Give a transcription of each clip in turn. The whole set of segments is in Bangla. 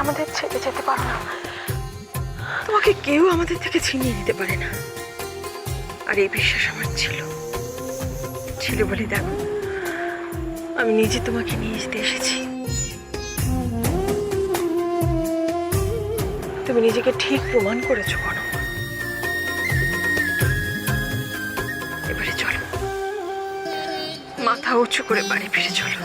আমাদের ছেড়ে যেতে পারো না। তোমাকে কেউ আমাদের থেকে ছিনিয়ে নিতে পারে না। আর এই বিশ্বাস আমার ছিল বলে দেখো আমি নিজে তোমাকে নিয়ে যেতে এসেছি। তুমি নিজেকে ঠিক প্রমাণ করেছো কনক। এবারে চলো, মাথা উঁচু করে বাড়ি ফিরে চলো।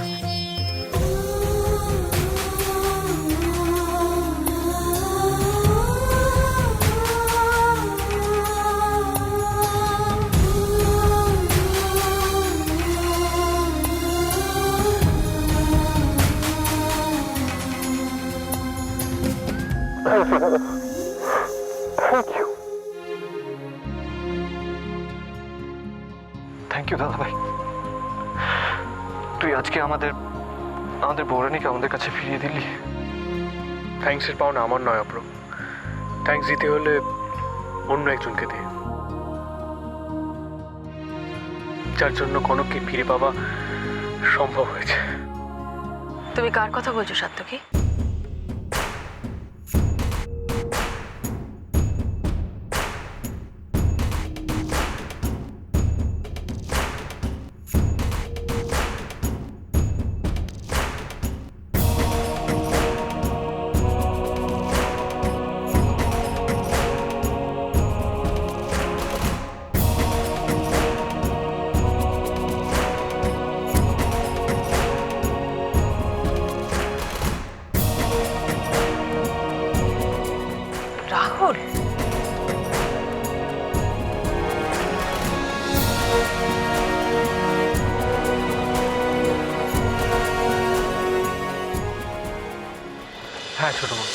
থ্যাংক ইউ দাদা ভাই। তুই আজকে আমাদের বৌরানীকে আমাদের কাছে ফিরিয়ে দিলি। থ্যাঙ্কসের পাওনা আমার নয় অপ্র, থ্যাঙ্কস দিতে হলে অন্য একজনকে দিয়ে, যার জন্য কনককে ফিরে পাওয়া সম্ভব হয়েছে। তুমি কার কথা বলছো সাত্তকী? রাহুল, হ্যাঁ ছোট মা,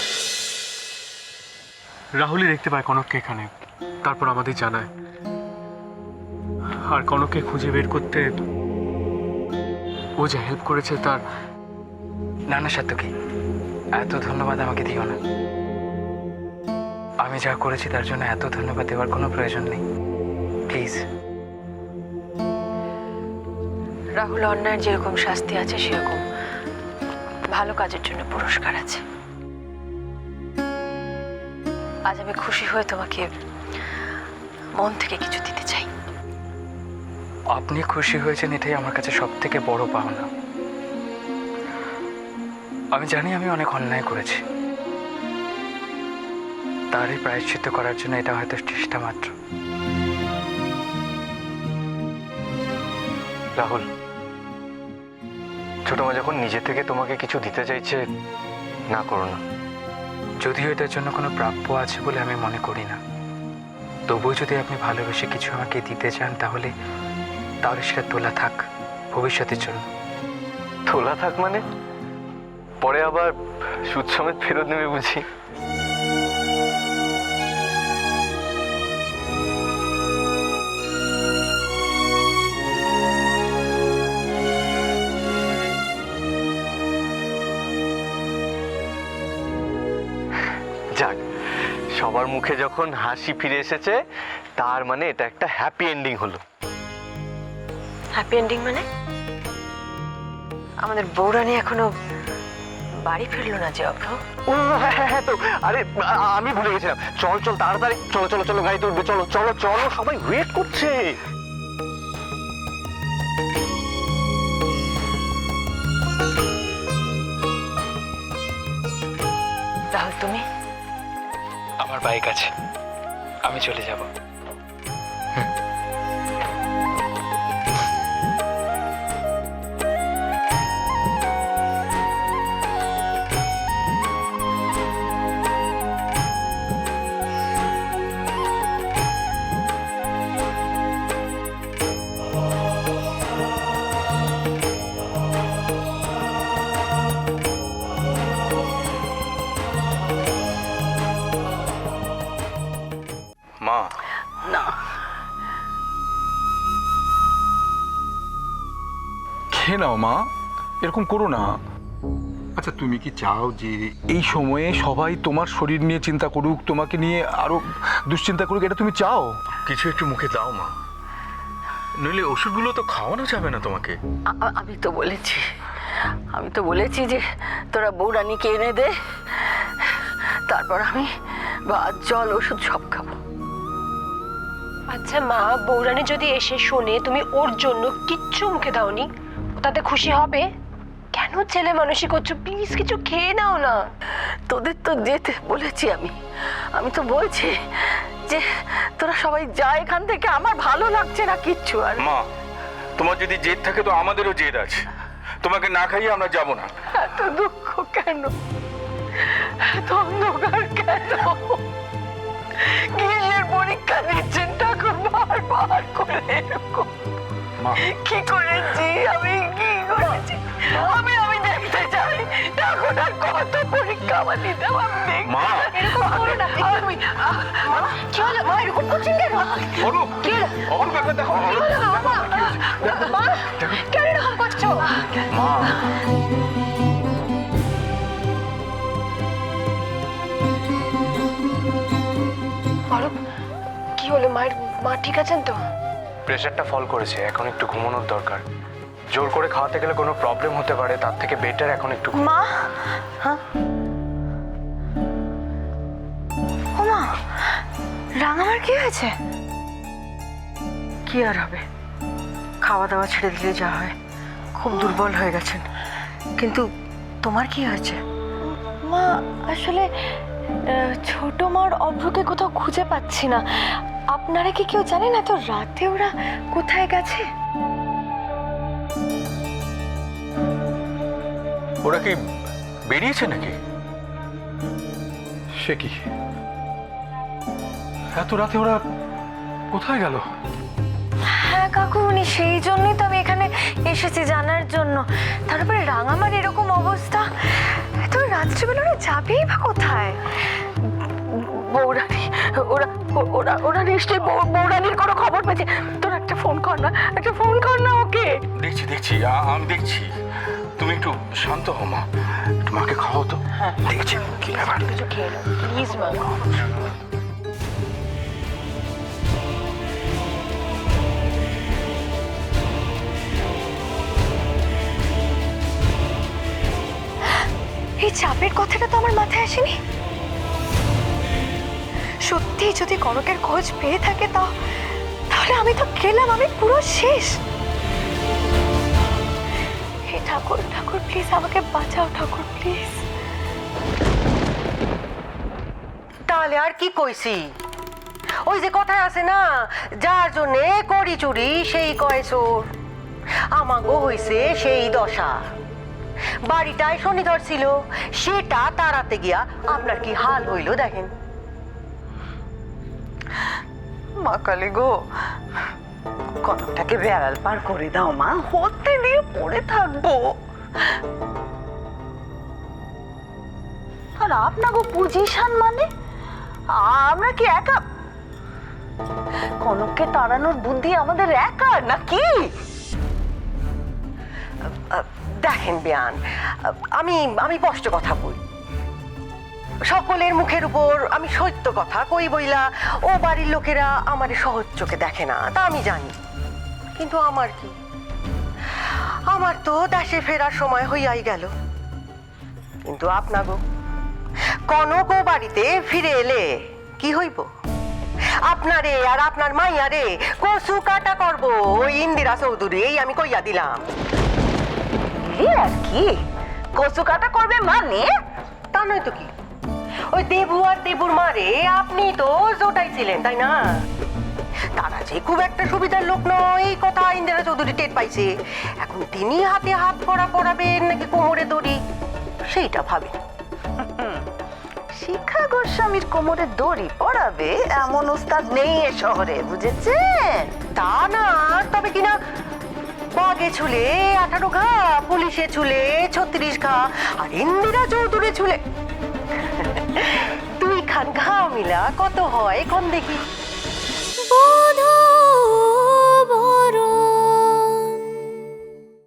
রাহুলই দেখতে পায় কনককে এখানে, তারপর আমাদের জানায়। আর কনককে খুঁজে বের করতে ও যে হেল্প করেছে তার। না না সাত্তকী, এত ধন্যবাদ আমাকে দিও না। আমি যা করেছি তার জন্য এত ধন্যবাদ দেওয়ার কোনো প্রয়োজন নেই, প্লিজ। রাহুল, অন্যায়ের যেরকম শাস্তি আছে সেরকম ভালো কাজের জন্য পুরস্কার আছে। আজ আমি খুশি হয়ে তোমাকে মন থেকে কিছু দিতে চাই। আপনি খুশি হয়েছেন এটাই আমার কাছে সব থেকে বড় পাওনা। আমি জানি আমি অনেক অন্যায় করেছি, তারই প্রায়শ্চিত্ত করার জন্য এটা হয়তো চেষ্টা মাত্র। রাহুল, ছোট মা যখন নিজে থেকে তোমাকে কিছু দিতে চাইছে, না করো না। যদিও এটার জন্য কোনো প্রাপ্য আছে বলে আমি মনে করি না, তবুও যদি আপনি ভালোবেসে কিছু আমাকে দিতে চান তাহলে সেটা তোলা থাক ভবিষ্যতের জন্য। তোলা থাক মানে? পরে আবার সুদ সমেত ফেরত নেবে বুঝি? যাক, সবার মুখে যখন হাসি ফিরে এসেছে তার মানে এটা একটা হ্যাপি এন্ডিং হলো। হ্যাপি এন্ডিং মানে? আমাদের বৌরানী এখনো বাড়ি ফিরলো না যে অভ্র। ও হ্যাঁ হ্যাঁ হ্যাঁ, তো আরে আমি ভুলে গেছিলাম। চল চল তাড়াতাড়ি, চলো চলো চলো, গাড়িতে উঠবে, চলো চলো চলো, সবাই ওয়েট করছে। রাহুল, তুমি? আমার বাইক আছে, আমি চলে যাব। মা, না, খেয়ে নাও মা, এরকম করো না। আচ্ছা, তুমি কি চাও যে এই সময়ে সবাই তোমার শরীর নিয়ে চিন্তা করুক, তোমাকে নিয়ে আরো দুশ্চিন্তা করুক? এটা তুমি চাও? কিছু একটু মুখে দাও মা, নইলে ওষুধগুলো তো খাওয়ানো যাবে না তোমাকে। আমি তো বলেছি যে তোরা বৌরানীকে এনে দে, তারপর আমি ভাত জল ওষুধ সব খাবো। আচ্ছা মা, বৌরানী যদি এসে শোনে তুমি ওর জন্য কিচ্ছু মুখে দাওনি, ও তাতে খুশি হবে? কেন ছেলে মানুষই করছো? প্লিজ কিছু খেয়ে নাও না। তোদের তো যেতে বলেছি আমি তো বলছি যে তোরা সবাই যা এখান থেকে, আমার ভালো লাগছে না কিচ্ছু। আর মা, তোমার যদি জেদ থাকে তো আমাদেরও জেদ আছে। তোমাকে না খাইয়ে আমরা যাব না। এত দুঃখ কেন, এত অন্ধকার কেন? কিসের পরীক্ষা দিচ্ছেন ঠাকুর বারবার করে এরকম? মা, কি করেছি আমি, কি করেছি আমি? আমি দেখতে চাই ঠাকুর আর কত পরীক্ষা আমার দিতে হবে। মা, এরকম করো না। আমি কি হলো মা, এরকম করছেন কেন? অরূপ, অরূপ একবার দেখো। মা, কেন এরকম করছো? মা, অরূপ, কি হলো মায়ের? মা ঠিক আছেন তো? প্রেশারটা ফল করেছে, এখন একটু ঘুমানোর দরকার। জোর করে খাওয়াতে গেলে কোনো প্রবলেম হতে পারে, তার থেকে বেটার এখন একটু মা, হ্যাঁ ও মা, রাঙামার কি হয়েছে? কি আর হবে, খাওয়া দাওয়া ছেড়ে দিলে যা হয়, খুব দুর্বল হয়ে গেছেন। কিন্তু তোমার কি হয়েছে? মা আসলে ছোট মার অভ্রকে কোথাও খুঁজে পাচ্ছি না। আপনারা কি কেউ জানেন এত রাতে ওরা কোথায় গেছে? ওরা কি বেরিয়েছে নাকি? সে কি, এত রাতে ওরা কোথায় গেল? হ্যাঁ কাকু, উনি সেই জন্যই তো আমি এখানে এসেছি জানার জন্য। তারপরে রাঙামার এরকম অবস্থা, এত রাত্রিবেলা ওরা যাবেই বা কোথায়? বৌরানী, ওরা ওরা ওরা নিশ্চয়ই বৌরানীর কোনো খবর পেয়েছে। তোর একটা ফোন কর না, একটা ফোন কর না ওকে। দেখছি দেখছি, আমি দেখছি। তুমি একটু শান্ত হও মা, একটু মাকে খাওয়াও তো। দেখছি কি ব্যাপার। কিছু খেয়ে নাও প্লিজ মা। এই চাপের কথাটা তো আমার মাথায় আসেনি। সত্যি যদি কনকের খোঁজ পেয়ে থাকে তাহলে আমি তো গেলাম, আমি পুরো শেষ। হে ঠাকুর, ঠাকুর প্লিজ আমাকে বাঁচাও, ঠাকুর প্লিজ। তাহলে আর কি কইছি? ওই যে কথায় আছে না, যার জন্যে করি চুরি সেই কয় চোর। আমাগো হইছে সেই দশা। বাড়িটায় শনিধর ছিল, সেটা তাড়াতে গিয়া আপনার কি হাল হইল দেখেন। মা কালী গো, কনকটাকে বেড়াল পার করে দাও মা, হতে দিয়ে পড়ে থাকবো। আর আপনাকে পজিশন মানে আমরা কি একা? কনককে তাড়ানোর বুদ্ধি আমাদের একা নাকি? দেখেন বেয়ান, আমি আমি স্পষ্ট কথা বলি। সকলের মুখের উপর আমি সত্য কথা কই বইলা ও বাড়ির লোকেরা আমার সহজ চোখে দেখে না, তা আমি জানি। কিন্তু আমার কি, আমার তো দেশে ফেরার সময় হইয়াই গেল। কিন্তু আপনাগো কনক ও বাড়িতে ফিরে এলে কি হইব? আপনারে আর আপনার মাইয়ারে কচু কাটা করবো ওই ইন্দিরা চৌধুরী, এই আমি কইয়া দিলাম। আর কি কচু কাটা করবে মানে? তা নয় তো কি, ওই দেবু আর দেবুর মারে আপনি তো জোটাইছিলেন তাই না? তারা যে খুব একটা সুবিধার লোক নয় এই কথা ইন্দিরা চৌধুরী টের পাইছে। এখন তিনি হাতে হাত করা পড়াবেন নাকি কোমরে দড়ি, সেইটা ভাবেন। শিখা গোস্বামীর কোমরে দড়ি পড়াবে এমন ওস্তাদ নেই এ শহরে, বুঝেছেন? তা না, তবে কিনা বাঘে ছুলে 18 ঘা, পুলিশে ছুলে 36 ঘা, আর ইন্দিরা চৌধুরী ছুলে 2 খান ঘা মিলা কত হয় কোন দেখি?